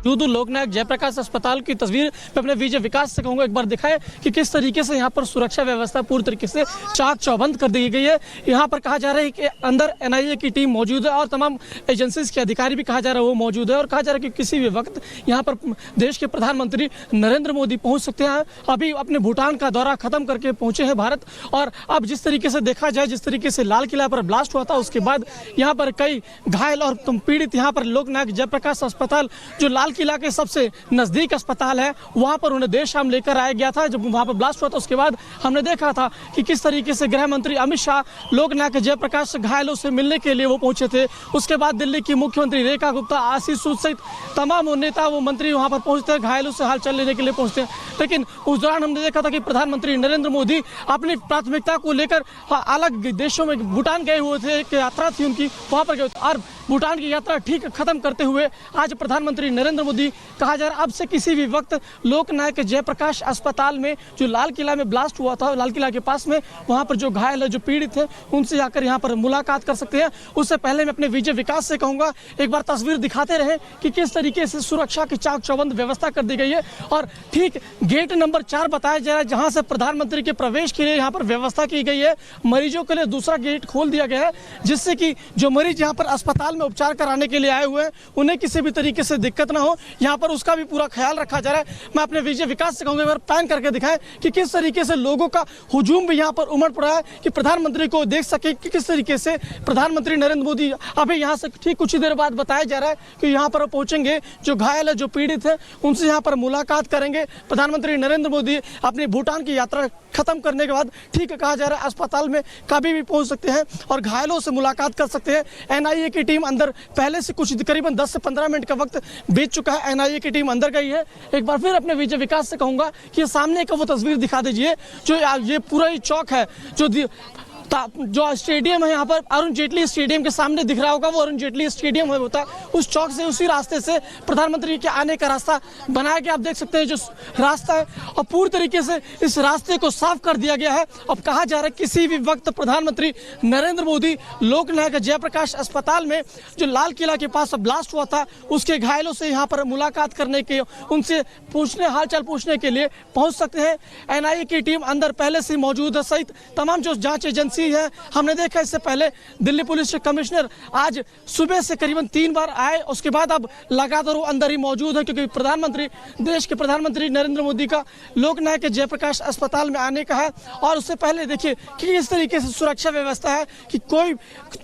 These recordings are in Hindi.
लोकनायक जयप्रकाश अस्पताल की तस्वीर मैं अपने विजय विकास से कहूंगा एक बार दिखाएं कि किस तरीके से यहाँ पर सुरक्षा व्यवस्था पूरी तरीके से चाक चौबंद कर दी गई है। यहाँ पर कहा जा रहा है कि अंदर एनआईए की टीम मौजूद है और तमाम एजेंसीज के अधिकारी भी कहा जा रहा है वो मौजूद है और कहा जा रहा है कि किसी भी वक्त यहाँ पर देश के प्रधानमंत्री नरेंद्र मोदी पहुँच सकते हैं। अभी अपने भूटान का दौरा खत्म करके पहुंचे हैं भारत और अब जिस तरीके से देखा जाए जिस तरीके से लाल किला पर ब्लास्ट हुआ था उसके बाद यहाँ पर कई घायल और पीड़ित यहाँ पर लोकनायक जयप्रकाश अस्पताल जो लाल किला के सबसे नजदीक अस्पताल है वहां पर उन्हें देर शाम लेकर आया गया था। जब वहां पर ब्लास्ट हुआ था उसके बाद हमने देखा था कि किस तरीके से गृह मंत्री अमित शाह लोकनायक जयप्रकाश घायलों से मिलने के लिए वो पहुंचे थे। उसके बाद दिल्ली की मुख्यमंत्री रेखा गुप्ता, आशीष सूद सहित तमाम नेता वो मंत्री वहां पर पहुंचते हैं, घायलों से हालचाल लेने के लिए पहुंचते हैं। लेकिन उस दौरान हमने देखा था कि प्रधानमंत्री नरेंद्र मोदी अपनी प्राथमिकता को लेकर अलग देशों में भूटान गए हुए थे, एक यात्रा थी उनकी, वहां पर गए और भूटान की यात्रा ठीक खत्म करते हुए आज प्रधानमंत्री नरेंद्र मोदी कहा जा रहा है अब से किसी भी वक्त लोकनायक जयप्रकाश अस्पताल में जो लाल किला में ब्लास्ट हुआ था, लाल किला के पास में वहां पर जो घायल है, जो पीड़ित है, उनसे जाकर यहां पर मुलाकात कर सकते हैं। उससे पहले मैं अपने विजय विकास से कहूंगा एक बार तस्वीर दिखाते रहे कि किस तरीके से सुरक्षा की चाक चौबंद व्यवस्था कर दी गई है और ठीक गेट नंबर 4 बताया जा रहा है जहां से प्रधानमंत्री के प्रवेश के लिए यहाँ पर व्यवस्था की गई है। मरीजों के लिए दूसरा गेट खोल दिया गया है जिससे कि जो मरीज यहाँ पर अस्पताल में उपचार कराने के लिए आए हुए हैं उन्हें किसी भी तरीके से दिक्कत ना हो, यहाँ पर उसका भी पूरा ख्याल रखा जा रहा है। मैं अपने विजय विकास से कहूंगा एक बार पैन करके दिखाएं कि किस तरीके से लोगों का हुजूम भी यहाँ पर उमड़ पड़ा है कि प्रधानमंत्री को देख सके कि किस तरीके से प्रधानमंत्री नरेंद्र मोदी अभी यहाँ से ठीक कुछ ही देर बाद बताया जा रहा है कि यहाँ पर पहुंचेंगे, जो घायल है, जो पीड़ित है, उनसे यहाँ पर मुलाकात करेंगे। प्रधानमंत्री नरेंद्र मोदी अपनी भूटान की यात्रा खत्म करने के बाद ठीक कहा जा रहा है अस्पताल में कभी भी पहुंच सकते हैं और घायलों से मुलाकात कर सकते हैं। एनआईए की टीम अंदर पहले से कुछ करीबन 10 से 15 मिनट का वक्त बीत चुका है, एनआईए की टीम अंदर गई है। एक बार फिर अपने विजय विकास से कहूंगा कि ये सामने का वो तस्वीर दिखा दीजिए जो ये पूरा ही चौक है, जो स्टेडियम है यहाँ पर अरुण जेटली स्टेडियम के सामने दिख रहा होगा, वो अरुण जेटली स्टेडियम है होता है। उस चौक से उसी रास्ते से प्रधानमंत्री के आने का रास्ता बनाया गया, आप देख सकते हैं जो रास्ता है और पूरी तरीके से इस रास्ते को साफ कर दिया गया है। अब कहा जा रहा है किसी भी वक्त प्रधानमंत्री नरेंद्र मोदी लोकनायक जयप्रकाश अस्पताल में जो लाल किला के पास ब्लास्ट हुआ था उसके घायलों से यहाँ पर मुलाकात करने के, उनसे हालचाल पूछने के लिए पहुंच सकते हैं। एनआईए की टीम अंदर पहले से मौजूद है सहित तमाम जो जांच एजेंसी है। हमने देखा इससे पहले दिल्ली पुलिस के कमिश्नर आज सुबह से करीबन 3 बार आए, उसके बाद अब लगातार वो अंदर ही मौजूद है क्योंकि देश के प्रधानमंत्री नरेंद्र मोदी का लोकनायक जयप्रकाश अस्पताल में आने का है। और उससे पहले देखिए कि इस तरीके से सुरक्षा व्यवस्था है कि कोई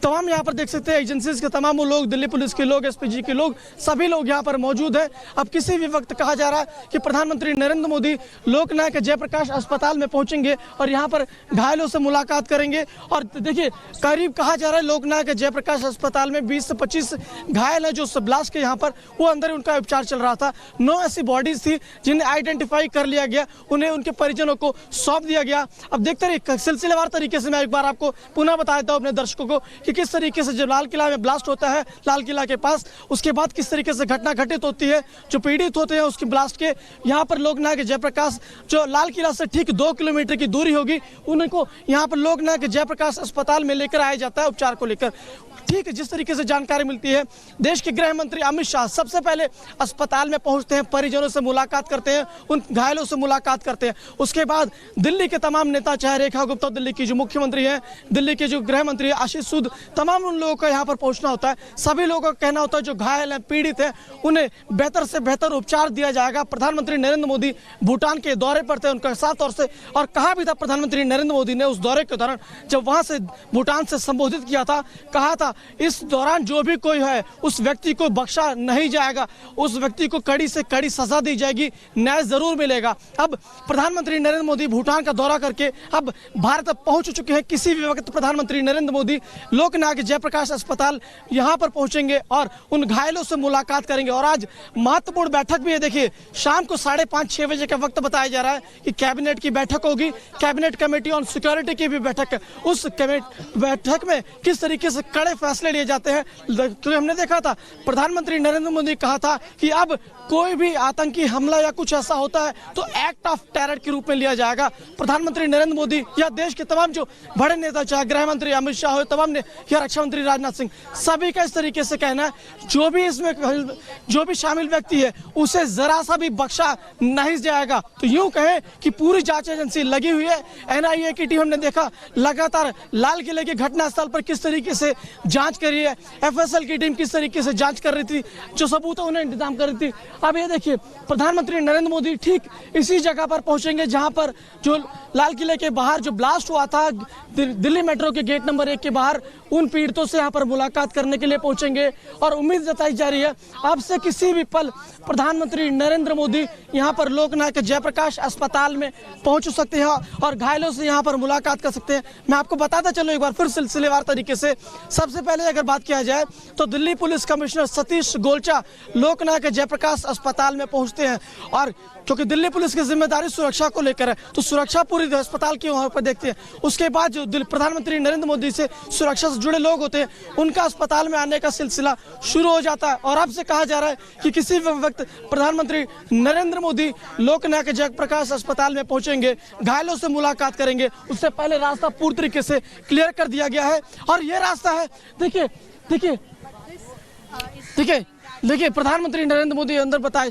तमाम यहाँ पर देख सकते हैं एजेंसीज के तमाम वो लोग, दिल्ली पुलिस के लोग, एसपीजी के लोग, सभी लोग यहाँ पर मौजूद है। अब किसी भी वक्त कहा जा रहा है कि प्रधानमंत्री नरेंद्र मोदी लोकनायक जयप्रकाश अस्पताल में पहुंचेंगे और यहाँ पर घायलों से मुलाकात करेंगे। और देखिए करीब कहा जा रहा है लोकनायक जयप्रकाश अस्पताल में 20 से 25 घायल हैं जो ब्लास्ट के यहाँ पर वो अंदर उनका उपचार चल रहा था। 9 ऐसी बॉडीज थी जिन्हें आइडेंटिफाई कर लिया गया, उन्हें उनके परिजनों को सौंप दिया गया। अब देखते रहिए सिलसिलेवार तरीके से मैं एक बार आपको पुनः बता देता हूँ अपने दर्शकों को कि किस तरीके से जब लाल किला में ब्लास्ट होता है, लाल किला के पास, उसके बाद किस तरीके से घटना घटित होती है, जो पीड़ित होते हैं उसकी ब्लास्ट के यहाँ पर लोकनायक जयप्रकाश जो लाल किला से ठीक 2 किलोमीटर की दूरी होगी उनको यहाँ पर लोकनायक जयप्रकाश अस्पताल में लेकर आया जाता है उपचार को लेकर। ठीक जिस तरीके से जानकारी मिलती है, देश के गृह मंत्री अमित शाह सबसे पहले अस्पताल में पहुंचते हैं, परिजनों से मुलाकात करते हैं, उन घायलों से मुलाकात करते हैं। उसके बाद दिल्ली के तमाम नेता, चाहे रेखा गुप्ता दिल्ली की जो मुख्यमंत्री हैं, दिल्ली के जो गृह मंत्री आशीष सूद, तमाम उन लोगों का यहाँ पर पहुंचना होता है। सभी लोगों का कहना होता है जो घायल हैं, पीड़ित हैं, उन्हें बेहतर से बेहतर उपचार दिया जाएगा। प्रधानमंत्री नरेंद्र मोदी भूटान के दौरे पर थे, उनका साफ तौर से और कहा भी था प्रधानमंत्री नरेंद्र मोदी ने उस दौरे के दौरान जब वहां से भूटान से संबोधित किया था, कहा था इस दौरान जो भी कोई है उस व्यक्ति को बख्शा नहीं जाएगा, उस व्यक्ति को कड़ी से कड़ी सजा दी जाएगी, न्याय जरूर मिलेगा। अब प्रधानमंत्री नरेंद्र मोदी भूटान का दौरा करके अब भारत पहुंच चुके हैं। किसी भी वक्त प्रधानमंत्री नरेंद्र मोदी लोकनायक जयप्रकाश अस्पताल यहां पर पहुंचेंगे और उन घायलों से मुलाकात करेंगे। और आज महत्वपूर्ण बैठक भी है। देखिए शाम को 5:30-6 बजे का वक्त बताया जा रहा है कि कैबिनेट की बैठक होगी, कैबिनेट कमेटी ऑन सिक्योरिटी की भी बैठक है। उस बैठक में किस तरीके से कड़े फैसले लिए जाते हैं। क्योंकि हमने देखा था प्रधानमंत्री नरेंद्र मोदी कहा था कि अब कोई भी आतंकी हमला या कुछ ऐसा होता है तो एक्ट ऑफ टेरर के रूप में लिया जाएगा। प्रधानमंत्री नरेंद्र मोदी या देश के तमाम जो बड़े नेता, चाहे गृह मंत्री अमित शाह हो, तमाम ने या रक्षा मंत्री राजनाथ सिंह, सभी का इस तरीके से कहना है जो भी इसमें जो भी शामिल व्यक्ति है उसे जरा सा भी बख्शा नहीं जाएगा। तो यूं कहें कि पूरी जांच एजेंसी लगी हुई है। एनआईए की टीम हमने देखा लगातार लाल किले के घटना स्थल पर किस तरीके से जांच कर रही है, एफएसएल की टीम किस तरीके से जांच कर रही थी, जो सबूत है उन्हें इंतजाम कर रही थी। अब ये देखिए प्रधानमंत्री नरेंद्र मोदी ठीक इसी जगह पर पहुंचेंगे जहां पर जो लाल किले के बाहर जो ब्लास्ट हुआ था दिल्ली मेट्रो के गेट नंबर 1 के बाहर, उन पीड़ितों से यहां पर मुलाकात करने के लिए पहुंचेंगे। और उम्मीद जताई जा रही है अब से किसी भी पल प्रधानमंत्री नरेंद्र मोदी यहां पर लोकनायक जयप्रकाश अस्पताल में पहुंच सकते हैं और घायलों से यहां पर मुलाकात कर सकते हैं। मैं आपको बताता चलूं एक बार फिर सिलसिलेवार तरीके से। सबसे पहले अगर बात किया जाए तो दिल्ली पुलिस कमिश्नर सतीश गोलचा लोकनायक जयप्रकाश अस्पताल में पहुंचते हैं और क्योंकि दिल्ली पुलिस की जिम्मेदारी सुरक्षा को लेकर है तो सुरक्षा पूरी अस्पताल की वहां पर देखते हैं। उसके बाद जो प्रधानमंत्री नरेंद्र मोदी से सुरक्षा से जुड़े लोग होते हैं उनका अस्पताल में आने का सिलसिला शुरू हो जाता है। और अब से कहा जा रहा है कि किसी भी वक्त प्रधानमंत्री नरेंद्र मोदी लोकनायक जयप्रकाश अस्पताल में पहुंचेंगे, घायलों से मुलाकात करेंगे। उससे पहले रास्ता पूरी तरीके से क्लियर कर दिया गया है और ये रास्ता है, देखिए देखिए देखिए देखिए प्रधानमंत्री नरेंद्र मोदी अंदर बताए,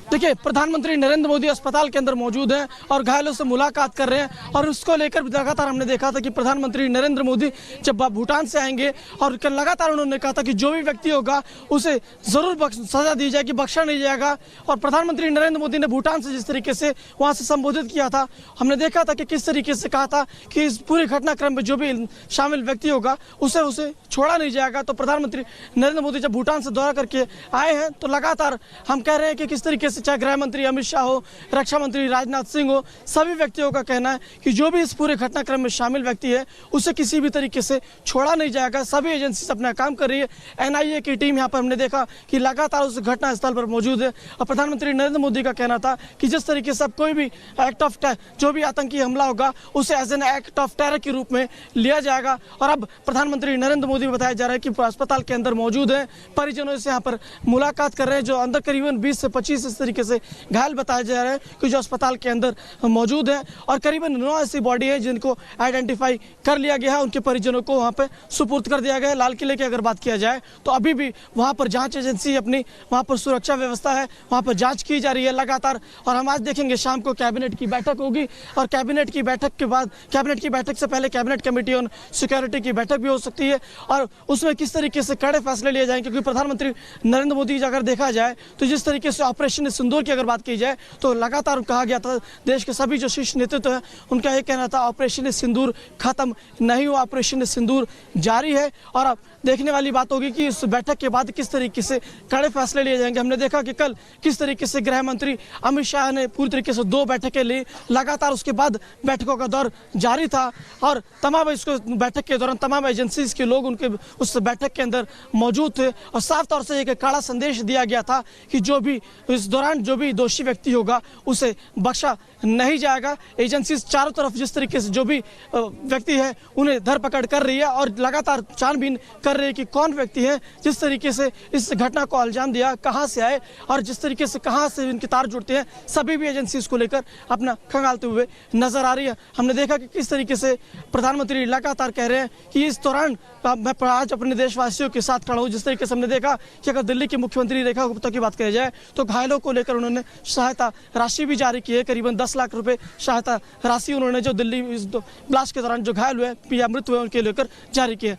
देखिए प्रधानमंत्री नरेंद्र मोदी अस्पताल के अंदर मौजूद हैं और घायलों से मुलाकात कर रहे हैं। और उसको लेकर लगातार हमने देखा था कि प्रधानमंत्री नरेंद्र मोदी जब भूटान से आएंगे और लगातार उन्होंने कहा था कि जो भी व्यक्ति होगा उसे जरूर सजा दी जाएगी, बख्शा नहीं जाएगा। और प्रधानमंत्री नरेंद्र मोदी ने भूटान से जिस तरीके से वहां से संबोधित किया था, हमने देखा था कि किस तरीके से कहा था कि इस पूरे घटनाक्रम में जो भी शामिल व्यक्ति होगा उसे छोड़ा नहीं जाएगा। तो प्रधानमंत्री नरेंद्र मोदी जब भूटान से दौरा करके आए हैं तो लगातार हम कह रहे हैं कि किस तरीके से चाहे गृह मंत्री अमित शाह हो, रक्षा मंत्री राजनाथ सिंह हो, सभी व्यक्तियों का कहना है कि जो भी इस पूरे घटनाक्रम में शामिल व्यक्ति है उसे किसी भी तरीके से छोड़ा नहीं जाएगा। सभी एजेंसी अपना काम कर रही है। एनआईए की टीम यहाँ पर हमने देखा कि लगातार उस घटना स्थल पर मौजूद है और प्रधानमंत्री नरेंद्र मोदी का कहना था कि जिस तरीके से अब कोई भी एक्ट ऑफ जो भी आतंकी हमला होगा उसे as an act of terror के रूप में लिया जाएगा। और अब प्रधानमंत्री नरेंद्र मोदी बताया जा रहा है कि अस्पताल के अंदर मौजूद है, परिजनों से यहाँ पर मुलाकात कर रहे हैं। जो अंदर करीबन 20 से 25 इस तरीके से घायल बताया जा रहा है कि जो अस्पताल के अंदर मौजूद है और करीबन 9 ऐसी बॉडी है जिनको आइडेंटिफाई कर लिया गया है, उनके परिजनों को वहां पे सुपुर्द कर दिया गया है। लाल किले की अगर बात किया जाए तो अभी भी वहां पर जांच एजेंसी अपनी वहां पर सुरक्षा व्यवस्था है, वहां पर जांच की जा रही है लगातार। और हम आज देखेंगे शाम को कैबिनेट की बैठक होगी और कैबिनेट की बैठक के बाद, कैबिनेट की बैठक से पहले कैबिनेट कमेटी ऑन सिक्योरिटी की बैठक भी हो सकती है और उसमें किस तरीके से कड़े फैसले लिए जाएंगे। क्योंकि प्रधानमंत्री नरेंद्र मोदी अगर देखा जाए तो जिस तरीके से ऑपरेशन सिंदूर की अगर बात की जाए तो लगातार कहा गया था, देश के सभी जो शीर्ष नेतृत्व है उनका ये कहना था ऑपरेशन सिंदूर खत्म नहीं हुआ, ऑपरेशन सिंदूर जारी है। और अब देखने वाली बात होगी कि इस बैठक के बाद किस तरीके से कड़े फैसले लिए जाएंगे। हमने देखा कि कल किस तरीके से गृह मंत्री अमित शाह ने पूरी तरीके से 2 बैठकें ली, लगातार उसके बाद बैठकों का दौर जारी था और तमाम इसको बैठक के दौरान तमाम एजेंसीज के लोग उनके उस बैठक के अंदर मौजूद थे और साफ तौर से एक कड़ा संदेश दिया गया था कि जो भी इस दौरान जो भी दोषी व्यक्ति होगा उसे बख्शा नहीं जाएगा। एजेंसी चारों तरफ जिस तरीके से जो भी व्यक्ति है उन्हें धरपकड़ कर रही है और लगातार छानबीन कर रही है कि कौन व्यक्ति है जिस तरीके से इस घटना को अंजाम दिया, कहां से आए और जिस तरीके से कहां से इनके तार जुड़ते हैं। सभी भी एजेंसी इसको लेकर अपना खंगालते हुए नजर आ रही है। हमने देखा कि किस तरीके से प्रधानमंत्री लगातार कह रहे हैं कि इस दौरान मैं आज अपने देशवासियों के साथ खड़ा हूं। जिस तरीके से हमने देखा कि अगर दिल्ली की मुख्यमंत्री रेखा गुप्ता की बात की जाए तो घायलों को लेकर उन्होंने सहायता राशि भी जारी की है। करीबन 10 लाख रुपए सहायता राशि उन्होंने जो दिल्ली इस ब्लास्ट के दौरान जो घायल हुए या मृत्यु हुए उनके लेकर जारी की है।